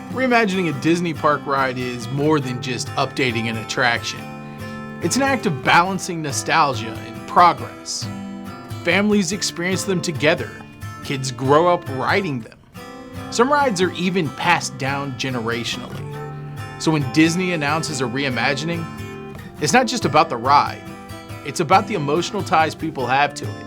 Reimagining a Disney park ride is more than just updating an attraction. It's an act of balancing nostalgia and progress. Families experience them together. Kids grow up riding them. Some rides are even passed down generationally. So when Disney announces a reimagining, it's not just about the ride. It's about the emotional ties people have to it.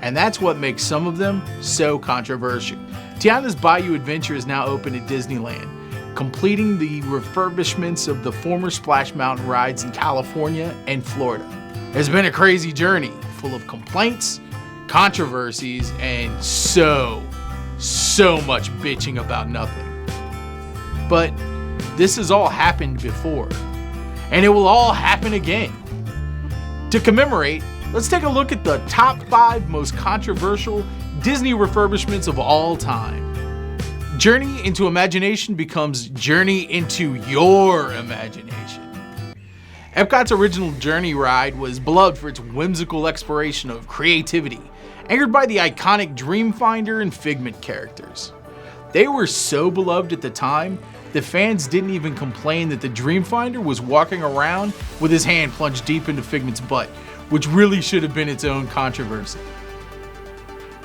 And that's what makes some of them so controversial. Tiana's Bayou Adventure is now open at Disneyland, completing the refurbishments of the former Splash Mountain rides in California and Florida. It's been a crazy journey, full of complaints, controversies, and so much bitching about nothing. But this has all happened before, and it will all happen again. To commemorate, let's take a look at the top 5 most controversial Disney refurbishments of all time. Journey into Imagination becomes Journey into Your Imagination. Epcot's original Journey ride was beloved for its whimsical exploration of creativity, anchored by the iconic Dreamfinder and Figment characters. They were so beloved at the time that fans didn't even complain that the Dreamfinder was walking around with his hand plunged deep into Figment's butt, which really should have been its own controversy.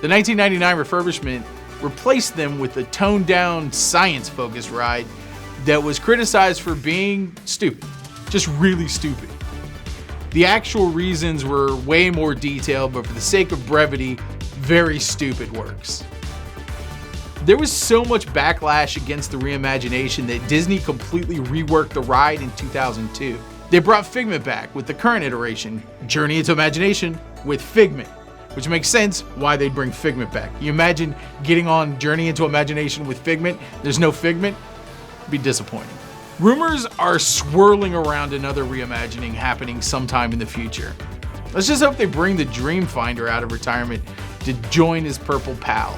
The 1999 refurbishment replaced them with a toned-down, science-focused ride that was criticized for being stupid, just really stupid. The actual reasons were way more detailed, but for the sake of brevity, very stupid works. There was so much backlash against the reimagination that Disney completely reworked the ride in 2002. They brought Figment back with the current iteration, Journey into Imagination with Figment, which makes sense why they'd bring Figment back. You imagine getting on Journey into Imagination with Figment, there's no Figment, it'd be disappointing. Rumors are swirling around another reimagining happening sometime in the future. Let's just hope they bring the Dreamfinder out of retirement to join his purple pal.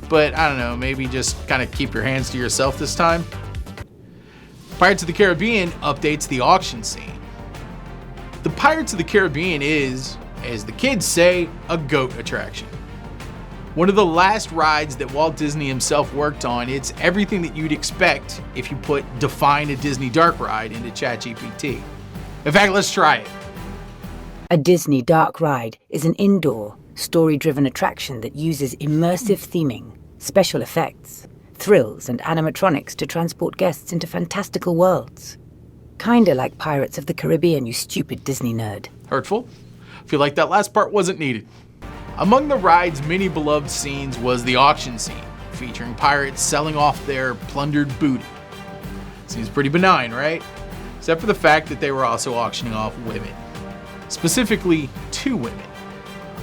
But I don't know, maybe just kind of keep your hands to yourself this time. Pirates of the Caribbean updates the auction scene. The Pirates of the Caribbean is, as the kids say, a GOAT attraction. One of the last rides that Walt Disney himself worked on, it's everything that you'd expect if you put Define a Disney Dark Ride into ChatGPT. In fact, let's try it. A Disney Dark Ride is an indoor, story-driven attraction that uses immersive theming, special effects, thrills, and animatronics to transport guests into fantastical worlds. Kinda like Pirates of the Caribbean, you stupid Disney nerd. Hurtful? Feel like that last part wasn't needed. Among the ride's many beloved scenes was the auction scene, featuring pirates selling off their plundered booty. Seems pretty benign, right? Except for the fact that they were also auctioning off women. Specifically, 2 women.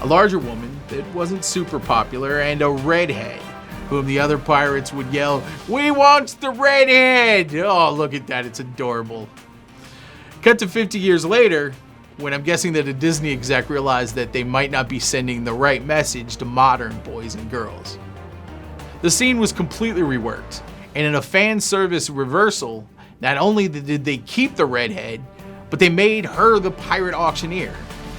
A larger woman that wasn't super popular, and a redhead, whom the other pirates would yell, "We want the redhead!" Oh, look at that, it's adorable. Cut to 50 years later, when I'm guessing that a Disney exec realized that they might not be sending the right message to modern boys and girls. The scene was completely reworked, and in a fan service reversal, not only did they keep the redhead, but they made her the pirate auctioneer,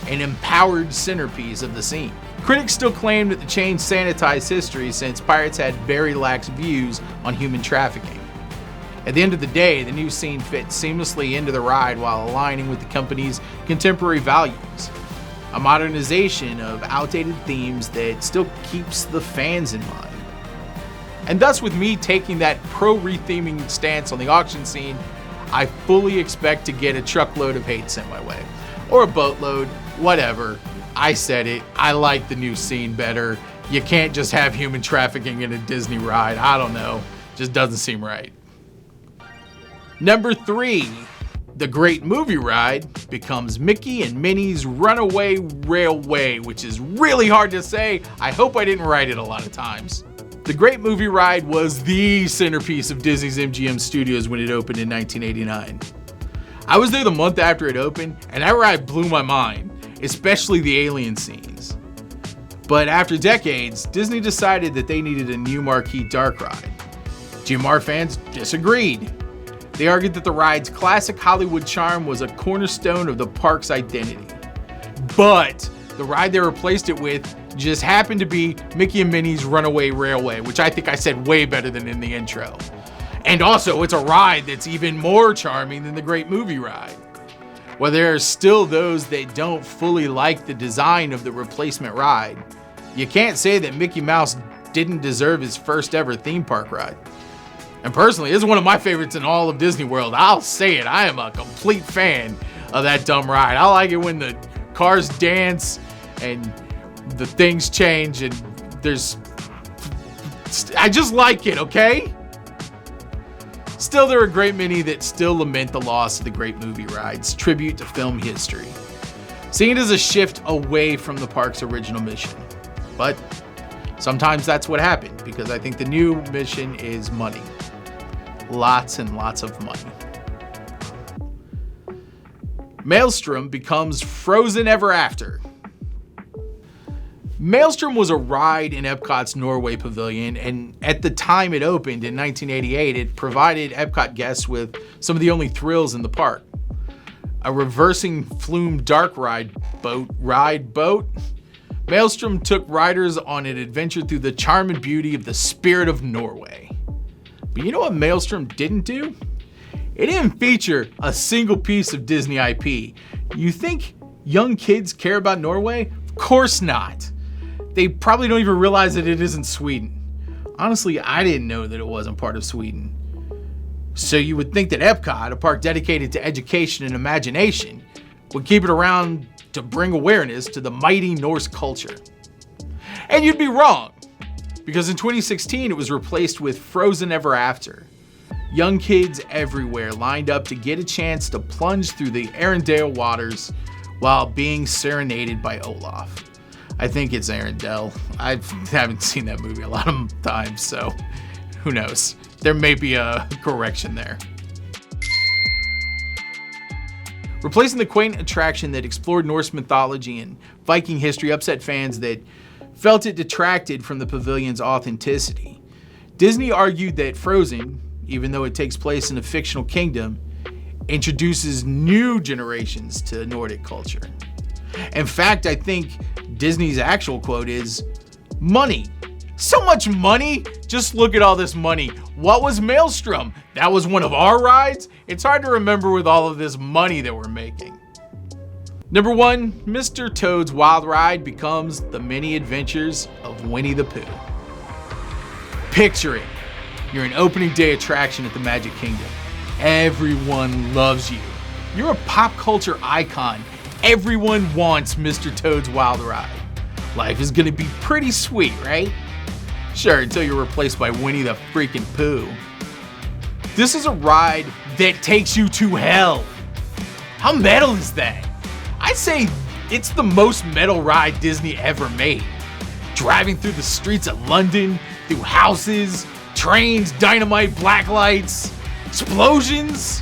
an empowered centerpiece of the scene. Critics still claim that the change sanitized history since pirates had very lax views on human trafficking. At the end of the day, the new scene fits seamlessly into the ride while aligning with the company's contemporary values. A modernization of outdated themes that still keeps the fans in mind. And thus, with me taking that pro-retheming stance on the auction scene, I fully expect to get a truckload of hate sent my way. Or a boatload, whatever. I said it, I like the new scene better. You can't just have human trafficking in a Disney ride, I don't know. Just doesn't seem right. Number 3, the Great Movie Ride becomes Mickey and Minnie's Runaway Railway, which is really hard to say. I hope I didn't write it a lot of times. The Great Movie Ride was the centerpiece of Disney's MGM Studios when it opened in 1989. I was there the month after it opened, and that ride blew my mind, especially the alien scenes. But after decades, Disney decided that they needed a new marquee dark ride. GMR fans disagreed. They argued that the ride's classic Hollywood charm was a cornerstone of the park's identity. But the ride they replaced it with just happened to be Mickey and Minnie's Runaway Railway, which I think I said way better than in the intro. And also, it's a ride that's even more charming than the Great Movie Ride. While there are still those that don't fully like the design of the replacement ride, you can't say that Mickey Mouse didn't deserve his first ever theme park ride. And personally, it's one of my favorites in all of Disney World. I'll say it, I am a complete fan of that dumb ride. I like it when the cars dance and the things change and I just like it, okay? Still, there are a great many that still lament the loss of the Great Movie Ride's tribute to film history, seeing it as a shift away from the park's original mission. But sometimes that's what happened, because I think the new mission is money. Lots and lots of money. Maelstrom becomes Frozen Ever After. Maelstrom was a ride in Epcot's Norway Pavilion, and at the time it opened in 1988, it provided Epcot guests with some of the only thrills in the park. A reversing flume dark ride boat. Maelstrom took riders on an adventure through the charm and beauty of the spirit of Norway. But you know what Maelstrom didn't do? It didn't feature a single piece of Disney IP. You think young kids care about Norway? Of course not. They probably don't even realize that it isn't Sweden. Honestly, I didn't know that it wasn't part of Sweden. So you would think that Epcot, a park dedicated to education and imagination, would keep it around to bring awareness to the mighty Norse culture. And you'd be wrong, because in 2016 it was replaced with Frozen Ever After. Young kids everywhere lined up to get a chance to plunge through the Arendelle waters while being serenaded by Olaf. I think it's Arendelle. I haven't seen that movie a lot of times, so who knows? There may be a correction there. Replacing the quaint attraction that explored Norse mythology and Viking history upset fans that felt it detracted from the pavilion's authenticity. Disney argued that Frozen, even though it takes place in a fictional kingdom, introduces new generations to Nordic culture. In fact, I think Disney's actual quote is, "Money. So much money? Just look at all this money. What was Maelstrom? That was one of our rides? It's hard to remember with all of this money that we're making." Number 1, Mr. Toad's Wild Ride becomes the mini adventures of Winnie the Pooh. Picture it. You're an opening day attraction at the Magic Kingdom. Everyone loves you. You're a pop culture icon. Everyone wants Mr. Toad's Wild Ride. Life is gonna be pretty sweet, right? Sure, until you're replaced by Winnie the freaking Pooh. This is a ride that takes you to hell. How metal is that? I'd say it's the most metal ride Disney ever made. Driving through the streets of London, through houses, trains, dynamite, black lights, explosions.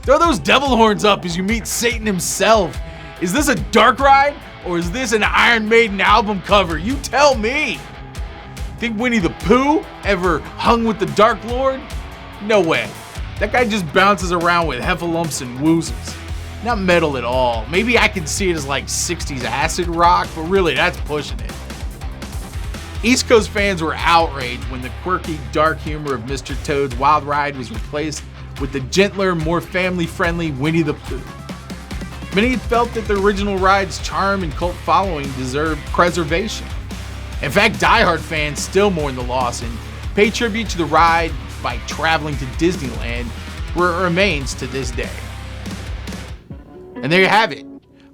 Throw those devil horns up as you meet Satan himself. Is this a dark ride, or is this an Iron Maiden album cover? You tell me. Think Winnie the Pooh ever hung with the Dark Lord? No way. That guy just bounces around with heffalumps and woozles. Not metal at all. Maybe I can see it as like 60s acid rock, but really that's pushing it. East Coast fans were outraged when the quirky, dark humor of Mr. Toad's Wild Ride was replaced with the gentler, more family-friendly Winnie the Pooh. Many felt that the original ride's charm and cult following deserved preservation. In fact, diehard fans still mourn the loss and pay tribute to the ride by traveling to Disneyland, where it remains to this day. And there you have it.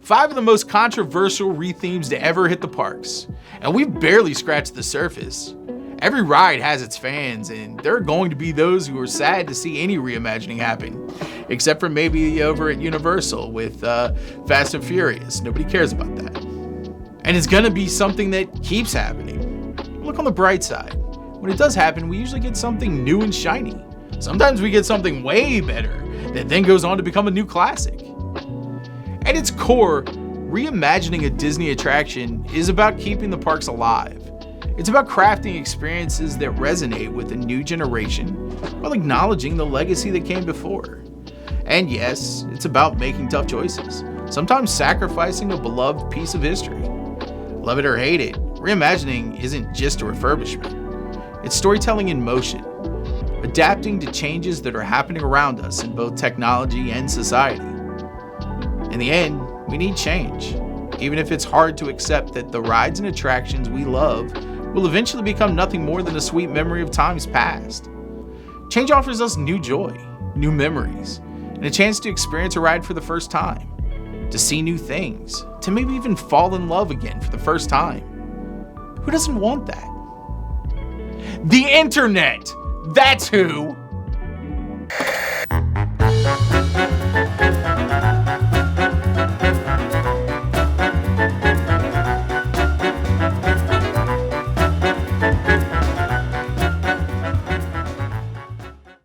5 of the most controversial rethemes to ever hit the parks. And we've barely scratched the surface. Every ride has its fans, and there are going to be those who are sad to see any reimagining happen. Except for maybe over at Universal with Fast and Furious. Nobody cares about that. And it's gonna be something that keeps happening. Look on the bright side. When it does happen, we usually get something new and shiny. Sometimes we get something way better that then goes on to become a new classic. At its core, reimagining a Disney attraction is about keeping the parks alive. It's about crafting experiences that resonate with a new generation while acknowledging the legacy that came before. And yes, it's about making tough choices, sometimes sacrificing a beloved piece of history. Love it or hate it, reimagining isn't just a refurbishment. It's storytelling in motion. adapting to changes that are happening around us in both technology and society. In the end, we need change, even if it's hard to accept that the rides and attractions we love will eventually become nothing more than a sweet memory of times past. Change offers us new joy, new memories, and a chance to experience a ride for the first time, to see new things, to maybe even fall in love again for the first time. Who doesn't want that? The internet! That's who!